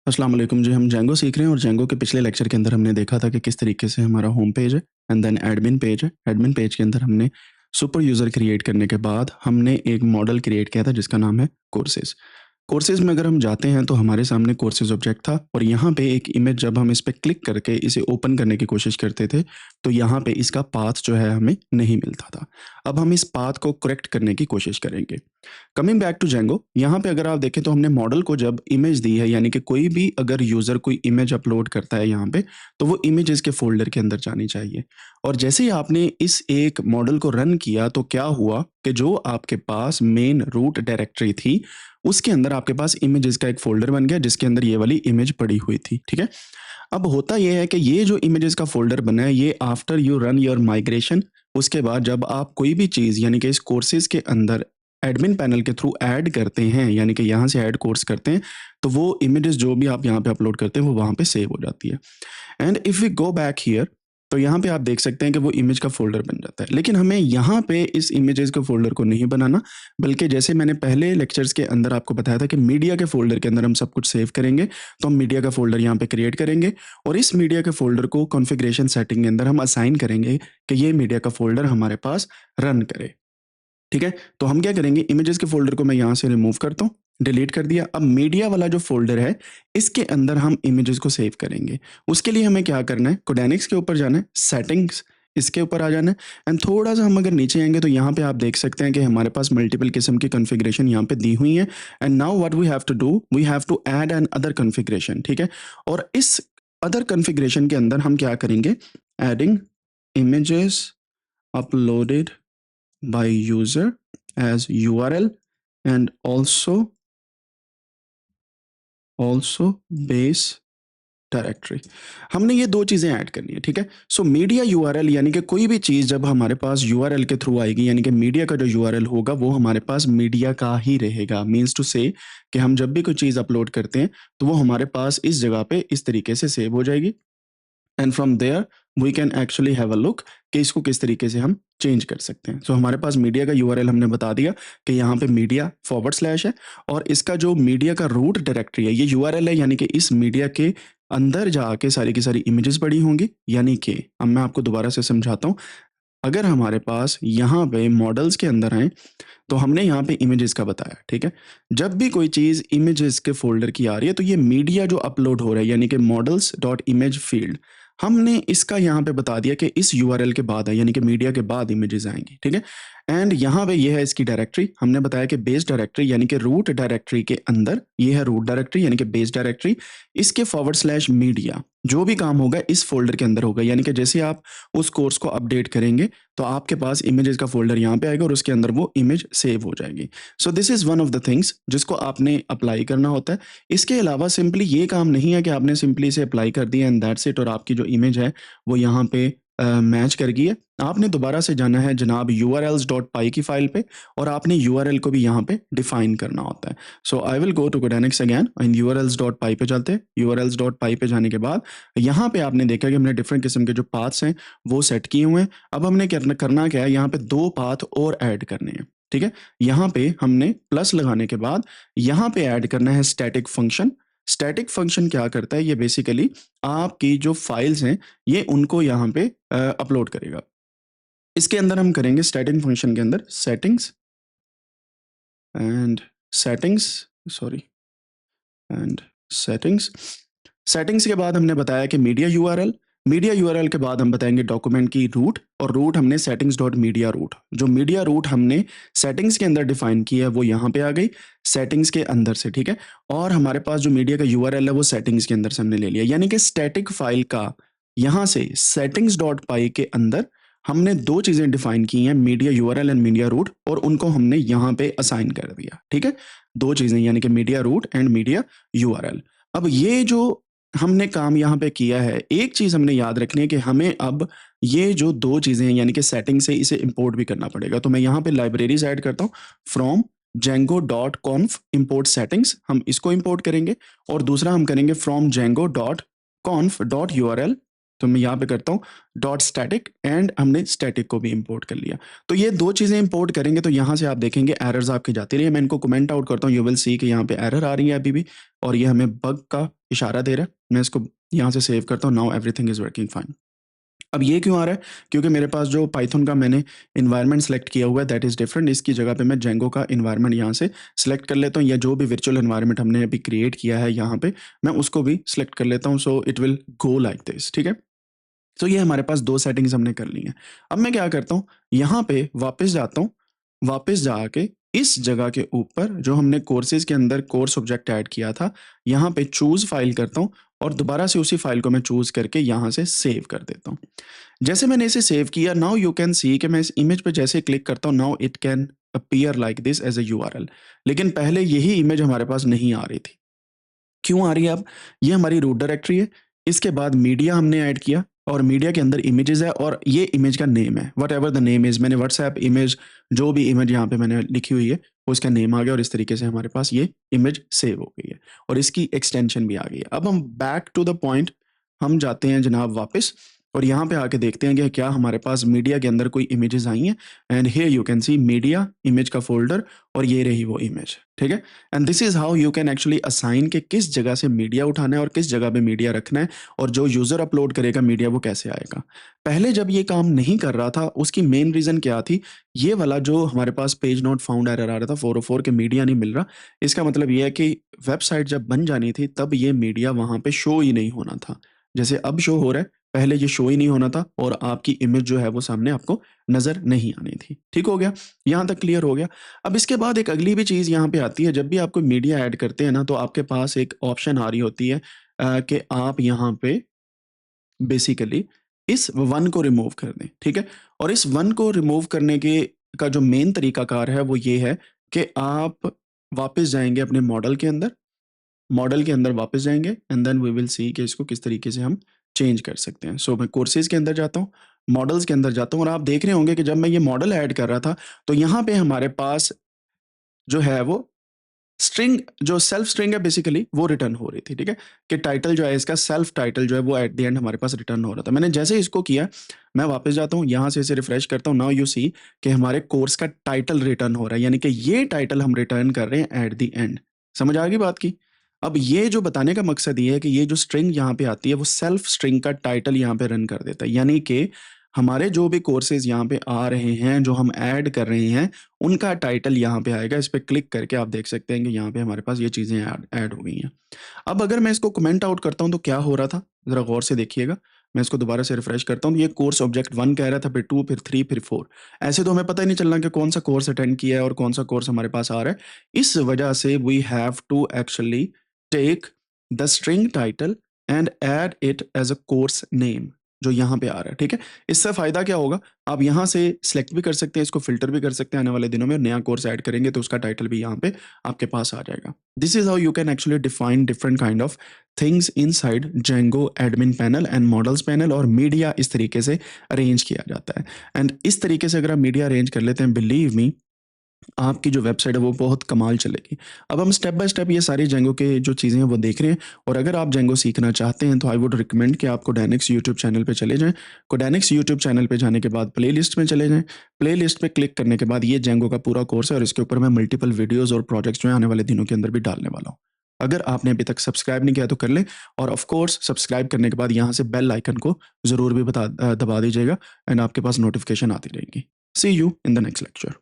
अस्सलाम वालेकुम जी, हम जेंगो सीख रहे हैं और जेंगो के पिछले लेक्चर के अंदर हमने देखा था कि किस तरीके से हमारा होम पेज है एंड देन एडमिन पेज है। एडमिन पेज के अंदर हमने सुपर यूज़र क्रिएट करने के बाद हमने एक मॉडल क्रिएट किया था जिसका नाम है कोर्सेज़। कोर्सेज़ में अगर हम जाते हैं तो हमारे सामने कोर्सेज़ ऑब्जेक्ट था और यहाँ पे एक इमेज जब हम इस पे क्लिक करके इसे ओपन करने की कोशिश करते थे, तो यहाँ पे इसका पाथ जो है हमें नहीं मिलता था। अब हम इस पाथ को करेक्ट करने की कोशिश करेंगे। कमिंग बैक टू जेंगो, यहाँ पे अगर आप देखें तो हमने मॉडल को जब इमेज दी है, यानी कि कोई भी अगर यूज़र कोई इमेज अपलोड करता है यहाँ पे, तो वो इमेजेस के फ़ोल्डर के अंदर जानी चाहिए। और जैसे ही आपने इस एक मॉडल को रन किया तो क्या हुआ कि जो आपके पास मेन रूट डायरेक्टरी थी, उसके अंदर आपके पास इमेजेस का एक फ़ोल्डर बन गया जिसके अंदर ये वाली इमेज पड़ी हुई थी, ठीक है? अब होता ये है कि ये जो इमेजेस का फ़ोल्डर बना है, ये after you run your migration, उसके बाद जब आप कोई भी चीज़ यानी कि इस कोर्सेज़ के अंदर एडमिन पैनल के थ्रू ऐड करते हैं, यानी कि यहाँ से ऐड कोर्स करते हैं, तो वो इमेजेस जो भी आप यहाँ पे अपलोड करते हैं वो वहाँ पे सेव हो जाती है। And if we go back here, तो यहाँ पे आप देख सकते हैं कि वो इमेज का फ़ोल्डर बन जाता है। लेकिन हमें यहाँ पे इस इमेजेस के फ़ोल्डर को नहीं बनाना, बल्कि जैसे मैंने पहले लेक्चर्स के अंदर आपको बताया था कि मीडिया के फ़ोल्डर के अंदर हम सब कुछ सेव करेंगे, तो हम मीडिया का फ़ोल्डर यहाँ पे क्रिएट करेंगे और इस मीडिया के फ़ोल्डर को कॉन्फ़िगरेशन सेटिंग के अंदर हम असाइन करेंगे कि ये मीडिया का फ़ोल्डर हमारे पास रन करे। ठीक है? तो हम क्या करेंगे, इमेजेस के फ़ोल्डर को मैं यहाँ से रिमूव करता हूँ, डिलीट कर दिया। अब मीडिया वाला जो फ़ोल्डर है, इसके अंदर हम इमेजेस को सेव करेंगे। उसके लिए हमें क्या करना है, कोडायनिक्स के ऊपर जाना है, सेटिंग्स इसके ऊपर आ जाना है एंड थोड़ा-सा हम अगर नीचे आएँगे तो यहाँ पे आप देख सकते हैं कि हमारे पास मल्टीपल किस्म की कॉन्फ़िगरेशन यहाँ पे दी हुई है and now what we have to do, we have to add another configuration, ठीक है? और इस अदर कॉन्फ़िगरेशन के अंदर हम क्या करेंगे, adding images uploaded by user as URL and also base directory. हमने ये 2 चीज़ें ऐड करनी है, ठीक है? सो मीडिया यूआरएल यानी कि कोई भी चीज़ जब हमारे पास यूआरएल के थ्रू आएगी, यानी कि मीडिया का जो यूआरएल होगा वो हमारे पास मीडिया का ही रहेगा। मीन्स टू से कि हम जब भी कोई चीज़ अपलोड करते हैं, तो वो हमारे पास इस जगह पे इस तरीके से सेव हो जाएगी। And from there we can actually have a look कि इसको किस तरीके से हम चेंज कर सकते हैं। सो हमारे पास मीडिया का यूआरएल हमने बता दिया कि यहाँ पे मीडिया फॉरवर्ड स्लैश है और इसका जो मीडिया का रूट डायरेक्टरी है, ये यूआरएल है, यानी कि इस मीडिया के अंदर जाके सारी की सारी इमेजेस पड़ी होंगी। यानी कि अब मैं आपको दोबारा से समझाता हूँ, अगर हमारे पास यहाँ पे मॉडल्स के अंदर आए तो हमने यहाँ पे इमेजेस का बताया, ठीक है? जब भी कोई चीज़ इमेजेस के फ़ोल्डर की आ रही है, तो ये मीडिया जो अपलोड हो रहा है, यानी कि मॉडल्स डॉट इमेज फ़ील्ड, हमने इसका यहाँ पे बता दिया कि इस यूआरएल के बाद है, यानी कि मीडिया के बाद इमेजेस आएँगी, ठीक है? एंड यहाँ पे ये है इसकी डायरेक्टरी, हमने बताया कि बेस डायरेक्टरी यानी कि रूट डायरेक्टरी के अंदर ये है रूट डायरेक्टरी यानी कि बेस डायरेक्टरी, इसके फॉरवर्ड स्लैश मीडिया, जो भी काम होगा इस फ़ोल्डर के अंदर होगा। यानी कि जैसे आप उस कोर्स को अपडेट करेंगे, तो आपके पास इमेजेस का फ़ोल्डर यहाँ पे आएगा और उसके अंदर वो इमेज सेव हो जाएगी। So this is one of the things जिसको आपने अप्लाई करना होता है। इसके अलावा सिंपली ये काम नहीं है कि आपने सिंपली इसे अप्लाई कर दिया एंड दैट्स इट और आपकी जो इमेज है वो यहाँ पे मैच कर गई है। आपने दोबारा से जाना है जनाब urls.py की फ़ाइल पे और आपने यूआरएल को भी यहाँ पे डिफ़ाइन करना होता है। So I will go to codynics again and urls.py पे चलते हैं। urls.py पे जाने के बाद यहाँ पे आपने देखा कि हमने डिफरेंट किस्म के जो पाथ्स हैं वो सेट किए हुए हैं। अब हमने करना क्या है, यहाँ पे 2 पाथ और ऐड करने हैं, ठीक है? यहाँ पे हमने प्लस लगाने के बाद यहाँ पे ऐड करना है स्टैटिक फंक्शन। स्टैटिक फंक्शन क्या करता है, ये बेसिकली आपकी जो फाइल्स हैं ये उनको यहाँ पे अपलोड करेगा। इसके अंदर हम करेंगे स्टैटिक फंक्शन के अंदर settings and settings sorry and settings. Settings के बाद हमने बताया कि मीडिया यूआरएल के बाद हम बताएंगे डॉक्यूमेंट की रूट और रूट हमने सेटिंग्स डॉट मीडिया रूट, जो मीडिया रूट हमने सेटिंग्स के अंदर डिफाइन की है वो यहाँ पे आ गई सेटिंग्स के अंदर से, ठीक है? और हमारे पास जो मीडिया का यूआरएल है वो सेटिंग्स के अंदर से हमने ले लिया, यानी कि स्टैटिक फाइल का यहाँ से सेटिंग्स डॉट पाई के अंदर हमने 2 चीज़ें डिफाइन की हैं, media URL and media route, और उनको हमने यहाँ पे असाइन कर दिया, ठीक है? 2 चीज़ें यानी कि media route and media URL. अब ये जो हमने काम यहाँ पे किया है, एक चीज़ हमने याद रखनी है कि हमें अब ये जो 2 चीज़ें हैं यानी कि सेटिंग से इसे इंपोर्ट भी करना पड़ेगा। तो मैं यहाँ पे लाइब्रेरीज़ ऐड करता हूँ, फ्रॉम django.conf import settings, हम इसको इंपोर्ट करेंगे और दूसरा हम करेंगे फ्रॉम django.conf.url तो मैं यहाँ पे करता हूँ डॉट स्टैटिक एंड हमने स्टैटिक को भी इंपोर्ट कर लिया। तो ये 2 चीज़ें इंपोर्ट करेंगे तो यहाँ से आप देखेंगे एरर्स आपकी जाती रही है। मैं इनको कमेंट आउट करता हूँ, यू विल सी कि यहाँ पे एरर आ रही है अभी भी और ये हमें बग का इशारा दे रहा है। मैं इसको यहाँ से सेव करता हूँ, now everything is working fine. अब ये क्यों आ रहा है? क्योंकि मेरे पास जो पाइथन का मैंने एनवायरनमेंट सेलेक्ट किया हुआ है दैट इज़ डिफरेंट। इसकी जगह पे मैं जेंगो का एनवायरनमेंट यहाँ से सेलेक्ट कर लेता हूँ या जो भी वर्चुअल एनवायरनमेंट हमने अभी क्रिएट किया है यहाँ पे, मैं उसको भी सेलेक्ट कर लेता हूँ। So it will go like this, ठीक है? तो ये हमारे पास 2 सेटिंग्स हमने कर ली हैं। अब मैं क्या करता हूँ, यहाँ पे वापस जाता हूँ, वापस जाके इस जगह के ऊपर जो हमने कोर्सेज़ के अंदर कोर्स ऑब्जेक्ट ऐड किया था, यहाँ पे चूज़ फ़ाइल करता हूँ और दोबारा से उसी फ़ाइल को मैं चूज़ करके यहाँ से सेव कर देता हूँ। जैसे मैंने इसे सेव किया, नाउ यू कैन सी कि मैं इस इमेज पे जैसे क्लिक करता हूँ, now it can appear like this as a URL. लेकिन पहले यही इमेज हमारे पास नहीं आ रही थी। क्यों आ रही है अब? ये हमारी रूट डायरेक्टरी है, इसके बाद मीडिया हमने ऐड किया और मीडिया के अंदर इमेजेस है और ये इमेज का नेम है, व्हाटएवर द नेम इज़। मैंने व्हाट्सएप इमेज जो भी इमेज यहाँ पे मैंने लिखी हुई है, उसका नेम आ गया और इस तरीके से हमारे पास ये इमेज सेव हो गई है और इसकी एक्सटेंशन भी आ गई है। अब हम बैक टू द पॉइंट हम जाते हैं जनाब वापस और यहाँ पे आके देखते हैं कि क्या हमारे पास मीडिया के अंदर कोई इमेजेस आई हैं and here you can C media image का फ़ोल्डर और ये रही वो इमेज, ठीक है? And this is how you can actually assign कि किस जगह से मीडिया उठाना है और किस जगह पे मीडिया रखना है और जो यूज़र अपलोड करेगा मीडिया वो कैसे आएगा। पहले जब ये काम नहीं कर रहा था उसकी मेन रीज़न क्या थी, ये वाला जो हमारे पास पेज नॉट फाउंड एरर आ रहा था 404 के मीडिया नहीं मिल रहा, इसका मतलब ये है कि वेबसाइट जब बन जानी थी तब ये मीडिया वहाँ पे शो ही नहीं होना था। जैसे अब शो हो रहा है, पहले ये शो ही नहीं होना था और आपकी इमेज जो है वो सामने आपको नज़र नहीं आनी थी। ठीक हो गया? यहाँ तक क्लियर हो गया? अब इसके बाद एक अगली भी चीज़ यहाँ पे आती है, जब भी आप कोई मीडिया ऐड करते हैं ना, तो आपके पास एक ऑप्शन आ रही होती है कि आप यहाँ पे बेसिकली इस 1 को रिमूव कर दें, ठीक है? और इस 1 को रिमूव करने के का जो मेन तरीकाकार है, वो ये है कि आप वापस जाएँगे अपने मॉडल के अंदर वापस जाएँगे and then we will see कि इसको किस तरीके से हम चेंज कर सकते हैं। सो मैं कोर्सेज़ के अंदर जाता हूँ, मॉडल्स के अंदर जाता हूँ और आप देख रहे होंगे कि जब मैं ये मॉडल ऐड कर रहा था, तो यहाँ पे हमारे पास जो है वो स्ट्रिंग जो सेल्फ स्ट्रिंग है बेसिकली वो रिटर्न हो रही थी, ठीक है? कि टाइटल जो है इसका सेल्फ टाइटल जो है वो एट द एंड हमारे पास रिटर्न हो रहा था। मैंने जैसे ही इसको किया, मैं वापस जाता हूँ, यहाँ से इसे रिफ्रेश करता हूँ, नाउ यू सी कि हमारे कोर्स का टाइटल रिटर्न हो रहा है, यानी कि ये टाइटल हम रिटर्न कर रहे हैं एट द एंड। समझ आ गई बात की? अब ये जो बताने का मकसद ये है कि ये जो स्ट्रिंग यहाँ पे आती है वो सेल्फ स्ट्रिंग का टाइटल यहाँ पे रन कर देता है, यानी कि हमारे जो भी कोर्सेज़ यहाँ पे आ रहे हैं, जो हम ऐड कर रहे हैं, उनका टाइटल यहाँ पे आएगा। इस पे क्लिक करके आप देख सकते हैं कि यहाँ पे हमारे पास ये चीज़ें ऐड ऐड हो गई हैं। अब अगर मैं इसको कमेंट आउट करता हूँ तो क्या हो रहा था? ज़रा गौर से देखिएगा। मैं इसको दोबारा से रिफ्रेश करता हूँ, तो ये कोर्स ऑब्जेक्ट 1 कह रहा था, फिर 2 फिर 3 फिर 4। ऐसे तो हमें पता ही नहीं चलना कि कौन-सा कोर्स अटेंड किया है और कौन-सा कोर्स हमारे पास आ रहा है। इस वजह से we have to actually take the string title and add it as a course name, जो यहाँ पे आ रहा है, ठीक है? इससे फ़ायदा क्या होगा? आप यहाँ से सिलेक्ट भी कर सकते हैं, इसको फ़िल्टर भी कर सकते हैं आने वाले दिनों में, नया कोर्स ऐड करेंगे तो उसका टाइटल भी यहाँ पे आपके पास आ जाएगा। This is how you can actually define different kind of things inside Django admin panel and models panel, और मीडिया इस तरीके से अरेंज किया जाता है। एंड इस तरीके से अगर आप मीडिया अरेंज कर लेते हैं, बिलीव मी, आपकी जो वेबसाइट है वो बहुत कमाल चलेगी। अब हम स्टेप बाय स्टेप ये सारी जेंगो के जो चीज़ें हैं वो देख रहे हैं, और अगर आप जेंगो सीखना चाहते हैं तो आई वुड रिकमेंड कि आप कोडैनिक्स यूट्यूब चैनल पे चले जाएँ। कोडैनिक्स यूट्यूब चैनल पे जाने के बाद प्लेलिस्ट में चले जाएँ। प्लेलिस्ट पे क्लिक करने के बाद ये जेंगो का पूरा कोर्स है और इसके ऊपर मैं मल्टीपल वीडियोज़ और प्रोजेक्ट्स जो हैं आने वाले दिनों के अंदर भी डालने वाला हूँ। अगर आपने अभी तक सब्सक्राइब नहीं किया तो कर लें, और ऑफ कोर्स सब्सक्राइब करने के बाद यहाँ से बेल आइकन को ज़रूर भी दबा दीजिएगा एंड आपके पास नोटिफ़िकेशन आती रहेंगी। See you in the next lecture.